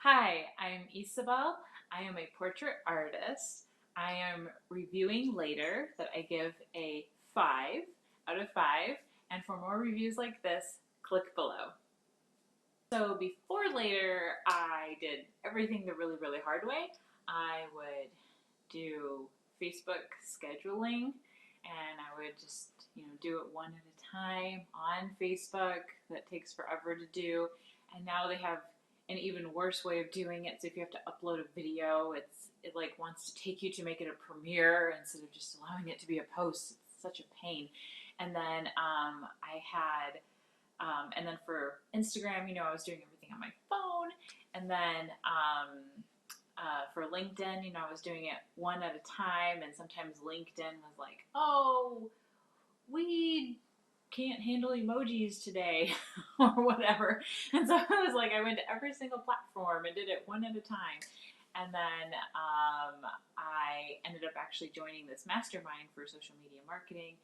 Hi, I'm Isabel. I am a portrait artist. I am reviewing later that I give a 5 out of 5. And for more reviews like this, click below. So before later, I did everything the really, really hard way. I would do Facebook scheduling and I would just, do it one at a time on Facebook. That takes forever to do. And now they have an even worse way of doing it. So if you have to upload a video, it like wants to take you to make it a premiere instead of just allowing it to be a post. It's such a pain. And then and then for Instagram, I was doing everything on my phone. And then for LinkedIn, I was doing it one at a time. And sometimes LinkedIn was like, oh, we can't handle emojis today or whatever. And so I went to every single platform and did it one at a time. And then I ended up actually joining this mastermind for social media marketing,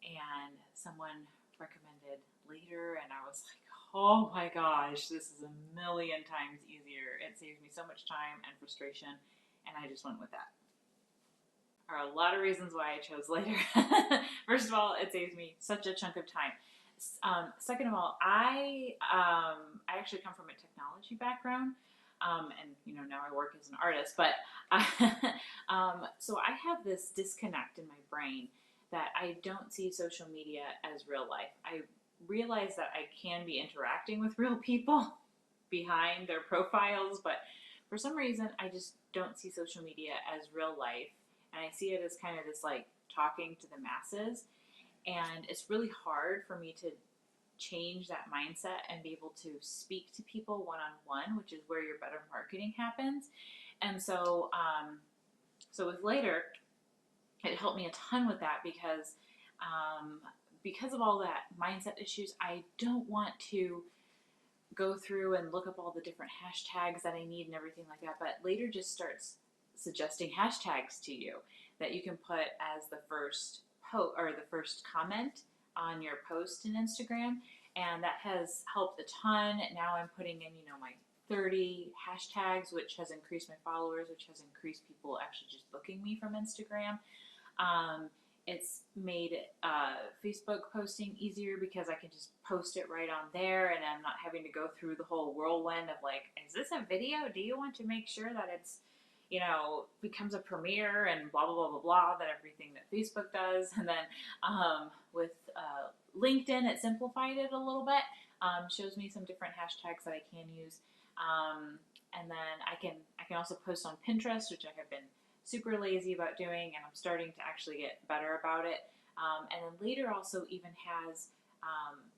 and someone recommended Later, and I was like, oh my gosh, this is a million times easier. It saves me so much time and frustration, and I just went with that. There are a lot of reasons why I chose Later. First of all, it saves me such a chunk of time. Second of all, I actually come from a technology background, and now I work as an artist. But so I have this disconnect in my brain that I don't see social media as real life. I realize that I can be interacting with real people behind their profiles, but for some reason, I just don't see social media as real life, and I see it as kind of this like talking to the masses. And it's really hard for me to change that mindset and be able to speak to people one on one, which is where your better marketing happens. And so with Later, it helped me a ton with that because of all that mindset issues. I don't want to go through and look up all the different hashtags that I need and everything like that. But Later just starts suggesting hashtags to you that you can put as the first post or the first comment on your post in Instagram, and that has helped a ton. Now I'm putting in, my 30 hashtags, which has increased my followers, which has increased people actually just booking me from Instagram. Um, it's made Facebook posting easier because I can just post it right on there, and I'm not having to go through the whole whirlwind of like, is this a video? Do you want to make sure that it's, becomes a premiere and blah, blah, blah, blah, blah, that everything that Facebook does. And then with LinkedIn, it simplified it a little bit, shows me some different hashtags that I can use. And then I can also post on Pinterest, which I have been super lazy about doing, and I'm starting to actually get better about it. And then Later also even has,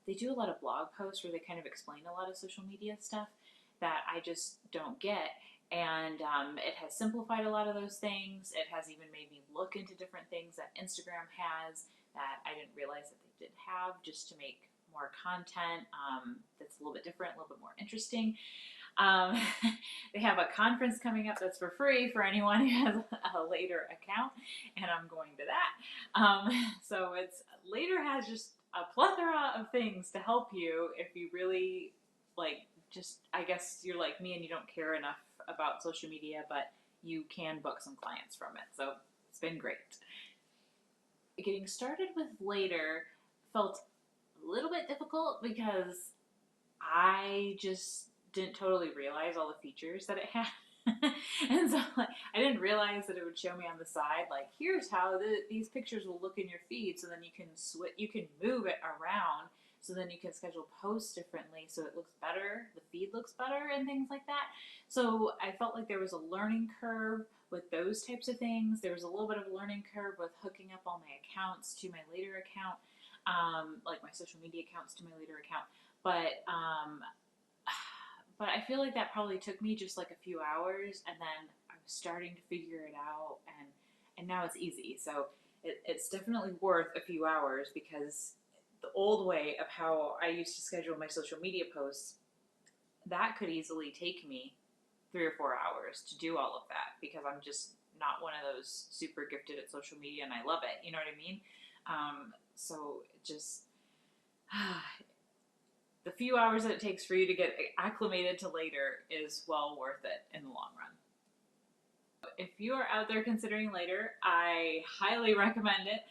they do a lot of blog posts where they kind of explain a lot of social media stuff that I just don't get. And it has simplified a lot of those things. It has even made me look into different things that Instagram has that I didn't realize that they did have, just to make more content that's a little bit different, a little bit more interesting. Um, they have a conference coming up that's for free for anyone who has a Later account, and I'm going to that. So it's Later has just a plethora of things to help you if you really like. Just I guess you're like me and you don't care enough about social media, but you can book some clients from it. So it's been great. Getting started with Later felt a little bit difficult because I just didn't totally realize all the features that it had. And so I didn't realize that it would show me on the side, like, here's how these pictures will look in your feed. So then you can move it around. So then you can schedule posts differently so it looks better, the feed looks better, and things like that. So I felt like there was a learning curve with those types of things. There was a little bit of a learning curve with hooking up all my accounts to my Later account, like my social media accounts to my Later account. But I feel like that probably took me just like a few hours, and then I was starting to figure it out, and now it's easy. So it's definitely worth a few hours, because the old way of how I used to schedule my social media posts, that could easily take me 3 or 4 hours to do all of that, because I'm just not one of those super gifted at social media, and I love it. You know what I mean? So it just the few hours that it takes for you to get acclimated to later is well worth it in the long run. If you are out there considering later, I highly recommend it.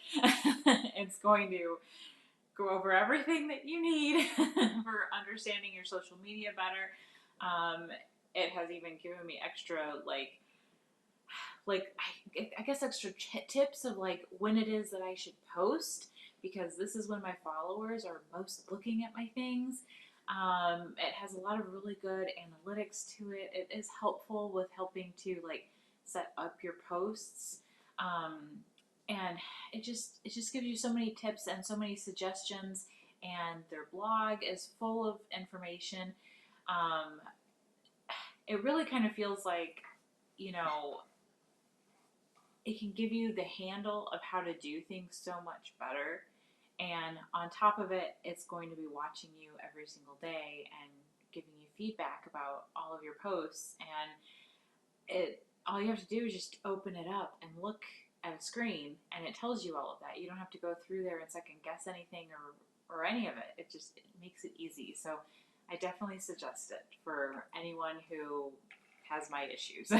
It's going to go over everything that you need for understanding your social media better. It has even given me extra I guess extra tips of like when it is that I should post, because this is when my followers are most looking at my things. It has a lot of really good analytics to it. It is helpful with helping to like set up your posts. And it just gives you so many tips and so many suggestions, and their blog is full of information. Um, it really kind of feels like, you know, it can give you the handle of how to do things so much better. And on top of it, it's going to be watching you every single day and giving you feedback about all of your posts. And it all you have to do is just open it up and look at a screen, and it tells you all of that. You don't have to go through there and second guess anything or any of it. It makes it easy. So I definitely suggest it for anyone who has my issues.